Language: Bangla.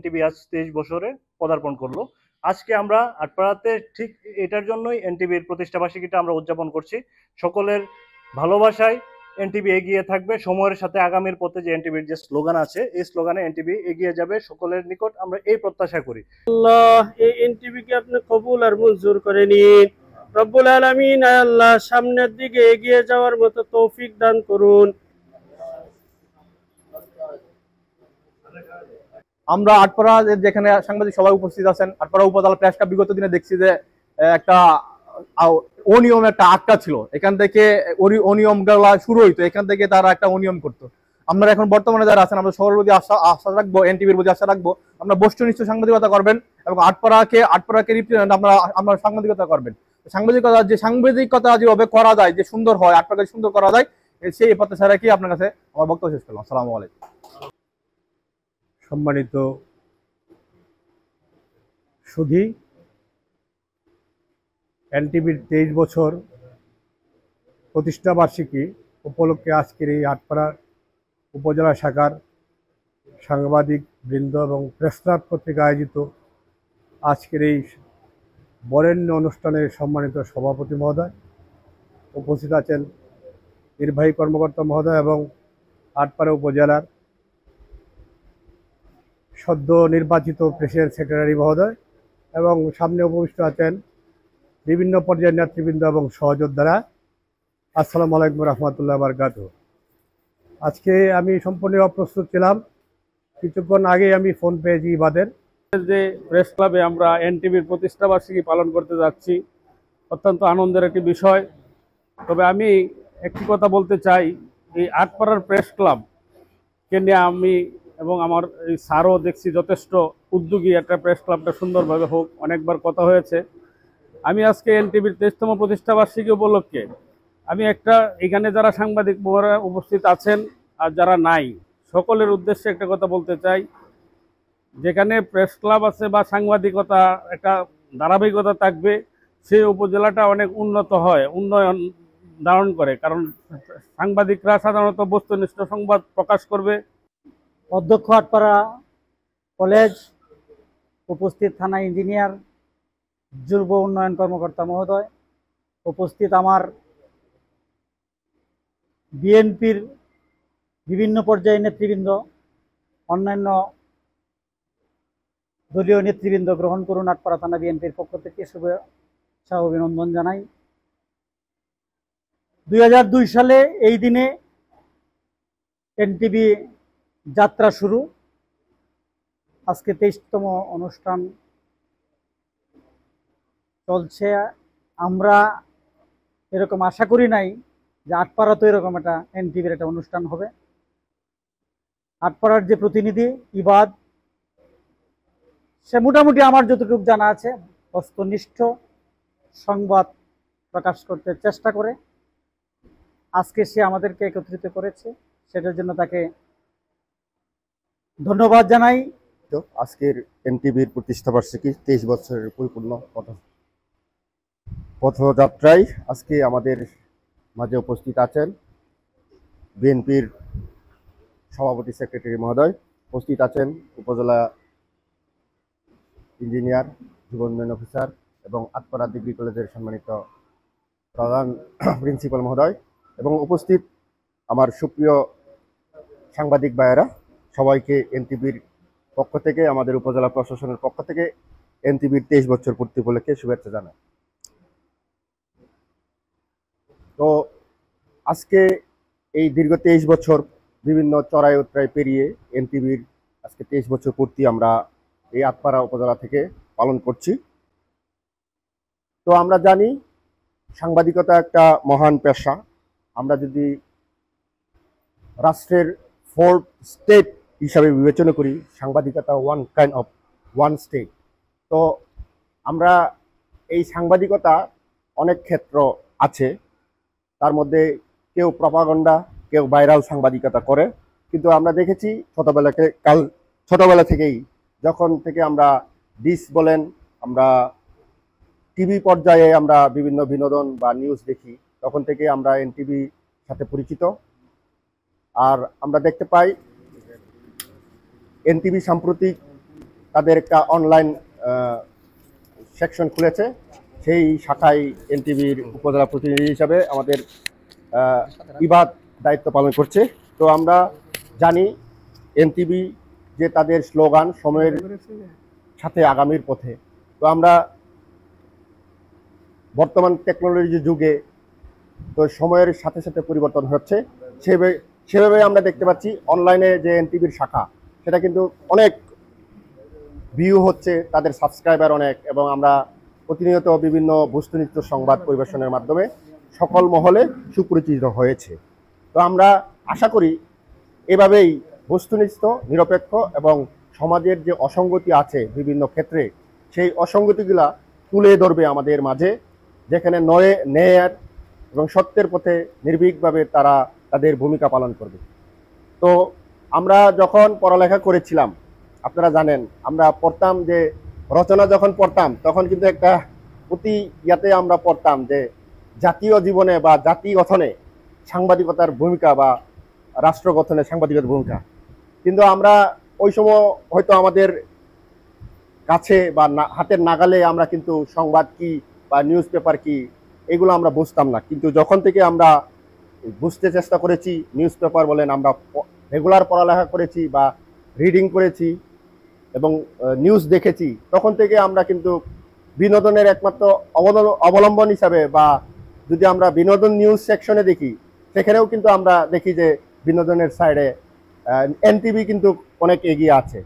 এনটিভি আজ 23 বছরে পদার্পণ করলো। আজকে আমরা আটপাড়াতে ঠিক এটার জন্যই এনটিভির প্রতিষ্ঠা বার্ষিকীটা আমরা উদযাপন করছি। সকলের ভালোবাসায় এনটিভি এগিয়ে থাকবে সময়ের সাথে। আগামীর পথে যে এনটিভির যে স্লোগান আছে এই স্লোগানে এনটিভি এগিয়ে যাবে, সকলের নিকট আমরা এই প্রত্যাশা করি। আল্লাহ এই এনটিভিকে আপনি কবুল আর মঞ্জুর করে নিন রব্বুল আলামিন। আল্লাহ সামনের দিকে এগিয়ে যাওয়ার মতো তৌফিক দান করুন। আমরা আটপাড়া যেখানে সাংবাদিক সবাই উপস্থিত আছেন, আটপাড়া উপজেলা প্রেস ক্লাব বিগত দিনে দেখছি যে একটা অনিয়ম একটা আটকা ছিল, এখান থেকে অনিয়ম গুলা শুরু হইতো, এখান থেকে তারা একটা অনিয়ম করতো। আমরা এখন বর্তমানে যারা আছেন আমরা সবার প্রতি আশা রাখবো, এনটিভির প্রতি আশা রাখবো আমরা বস্তুনিষ্ঠ সাংবাদিকতা করবেন এবং আটপাড়াকে রিপ্রেজেন্ট আমরা সাংবাদিকতা করবেন। সাংবাদিকতা যেভাবে করা যায়, যে সুন্দর হয়, আটপাড়াকে সুন্দর করা যায়, সেই প্রত্যাশা রেখে আপনার কাছে আমার বক্তব্য শেষ করলাম। আসসালামু আলাইকুম। সম্মানিত সুধী, এনটিভির 23 বছর প্রতিষ্ঠা বার্ষিকী উপলক্ষে আজকের এই আটপাড়া উপজেলা শাখার সাংবাদিক বৃন্দ এবং প্রেস ক্লাব কর্তৃক আয়োজিত আজকের এই বরেণ্য অনুষ্ঠানের সম্মানিত সভাপতি মহোদয়, উপস্থিত আছেন নির্বাহী কর্মকর্তা মহোদয় এবং আটপাড়া উপজেলার সদ্য নির্বাচিত প্রেসিডেন্ট সেক্রেটারি মহোদয় এবং সামনে উপবিষ্ট আছেন বিভিন্ন পর্যায়ের নেতৃবৃন্দ এবং সহযোদ্ধারা। আসসালামু আলাইকুম রহমতুল্লাহ বারকাতুহু। আজকে আমি সম্পূর্ণ অপ্রস্তুত ছিলাম, কিছুক্ষণ আগে আমি ফোন পেয়েছি ইবাদের যে প্রেস ক্লাবে আমরা এনটিভির প্রতিষ্ঠা বার্ষিকী পালন করতে যাচ্ছি। অত্যন্ত আনন্দের একটি বিষয়। তবে আমি একটি কথা বলতে চাই, এই আটপাড়ার প্রেস ক্লাবকে নিয়ে আমি এবং আমার এই স্যারও দেখছি যথেষ্ট উদ্যোগী, একটা প্রেস ক্লাবটা সুন্দরভাবে হোক, অনেকবার কথা হয়েছে। আমি আজকে এনটিভির 23তম প্রতিষ্ঠা বার্ষিকী উপলক্ষে আমি একটা, এখানে যারা সাংবাদিক উপস্থিত আছেন আর যারা নাই, সকলের উদ্দেশ্যে একটা কথা বলতে চাই। যেখানে প্রেস ক্লাব আছে বা সাংবাদিকতা একটা ধারাবাহিকতা থাকবে, সেই উপজেলাটা অনেক উন্নত হয়, উন্নয়ন ধারণ করে। কারণ সাংবাদিকরা সাধারণত বস্তুনিষ্ঠ সংবাদ প্রকাশ করবে। অধ্যক্ষ আটপাড়া কলেজ, উপস্থিত থানা ইঞ্জিনিয়ার, যুব উন্নয়ন কর্মকর্তা মহোদয়, উপস্থিত আমার বিএনপির বিভিন্ন পর্যায়ের নেতৃবৃন্দ, অন্যান্য দলীয় নেতৃবৃন্দ গ্রহণ করুন আটপাড়া থানা বিএনপির পক্ষ থেকে শুভেচ্ছা অভিনন্দন জানাই। 2002 সালে এই দিনে এনটিভি যাত্রা শুরু। আজকে 23তম অনুষ্ঠান চলছে। আমরা এরকম আশা করি নাই যে আটপাড়াতে এরকম একটা এনটিভির একটা অনুষ্ঠান হবে। আটপাড়ার যে প্রতিনিধি ইবাদ, সে মোটামুটি আমার যতটুকু জানা আছে বস্তুনিষ্ঠ সংবাদ প্রকাশ করতে চেষ্টা করে। আজকে সে আমাদেরকে একত্রিত করেছে, সেটার জন্য তাকে ধন্যবাদ জানাই। আজকের এনটিভির প্রতিষ্ঠা বার্ষিকী 23 বছরের পরিপূর্ণ পথযাত্রায় আজকে আমাদের মাঝে উপস্থিত আছেন বিএনপির সভাপতি সেক্রেটারি মহোদয়, উপস্থিত আছেন উপজেলা ইঞ্জিনিয়ার, যুব উন্নয়ন অফিসার এবং আটপাড়া ডিগ্রি কলেজের সম্মানিত প্রধান প্রিন্সিপাল মহোদয় এবং উপস্থিত আমার সুপ্রিয় সাংবাদিক ভাইয়েরা, সবাইকে এনটিভির পক্ষ থেকে, আমাদের উপজেলা প্রশাসনের পক্ষ থেকে এনটিভির 23 বছর পূর্তি উপলক্ষে শুভেচ্ছা জানাই। তো আজকে এই দীর্ঘ 23 বছর বিভিন্ন চড়াই উতরাই পেরিয়ে এনটিভির আজকে 23 বছর পূর্তি আমরা এই আটপাড়া উপজেলা থেকে পালন করছি। তো আমরা জানি সাংবাদিকতা একটা মহান পেশা। আমরা যদি রাষ্ট্রের 4th স্টেট হিসাবে বিবেচনা করি, সাংবাদিকতা ওয়ান স্টেট। তো আমরা এই সাংবাদিকতা অনেক ক্ষেত্র আছে, তার মধ্যে কেউ প্রপাগান্ডা, কেউ ভাইরাল সাংবাদিকতা করে। কিন্তু আমরা দেখেছি ছোটবেলা থেকেই, যখন থেকে আমরা ডিশ বলেন, আমরা টিভি পর্যায়ে আমরা বিভিন্ন বিনোদন বা নিউজ দেখি, তখন থেকে আমরা এনটিভি সাথে পরিচিত। আর আমরা দেখতে পাই এনটিভি সাম্প্রতিক তাদের একটা অনলাইন সেকশন খুলেছে। সেই শাখায় এনটিভির উপজেলা প্রতিনিধি হিসাবে আমাদের ইবাদ দায়িত্ব পালন করছে। তো আমরা জানি এনটিভি যে তাদের স্লোগান সময়ের সাথে আগামীর পথে। তো আমরা বর্তমান টেকনোলজি যুগে তো সময়ের সাথে সাথে পরিবর্তন হচ্ছে, সেভাবে আমরা দেখতে পাচ্ছি অনলাইনে যে এনটিভির শাখা সেটা কিন্তু অনেক ভিউ হচ্ছে, তাদের সাবস্ক্রাইবার অনেক, এবং আমরা প্রতিনিয়ত বিভিন্ন বস্তুনিষ্ঠ সংবাদ পরিবেশনের মাধ্যমে সকল মহলে সুপরিচিত হয়েছে। তো আমরা আশা করি এভাবেই বস্তুনিষ্ঠ, নিরপেক্ষ এবং সমাজের যে অসঙ্গতি আছে বিভিন্ন ক্ষেত্রে সেই অসঙ্গতিগুলা তুলে ধরবে আমাদের মাঝে, যেখানে ন্যায়ের এবং সত্যের পথে নির্ভীকভাবে তারা তাদের ভূমিকা পালন করবে। তো আমরা যখন পড়ালেখা করেছিলাম, আপনারা জানেন আমরা পড়তাম যে রচনা যখন পড়তাম তখন কিন্তু একটা অতি ইয়াতে আমরা পড়তাম যে জাতীয় জীবনে বা জাতি গঠনে সাংবাদিকতার ভূমিকা বা রাষ্ট্র গঠনে সাংবাদিকতার ভূমিকা, কিন্তু আমরা ওই সময় হয়তো আমাদের কাছে বা হাতের নাগালে আমরা কিন্তু সংবাদ কি বা নিউজ পেপার কি এগুলো আমরা বুঝতাম না। কিন্তু যখন থেকে আমরা বুঝতে চেষ্টা করেছি, নিউজ পেপার বলেন, আমরা রেগুলার পড়ালেখা করেছি বা রিডিং করেছি এবং নিউজ দেখেছি, তখন থেকে আমরা কিন্তু বিনোদনের একমাত্র অবলম্বন হিসাবে, বা যদি আমরা বিনোদন নিউজ সেকশনে দেখি সেখানেও কিন্তু আমরা দেখি যে বিনোদনের সাইডে এনটিভি কিন্তু অনেক এগিয়ে আছে।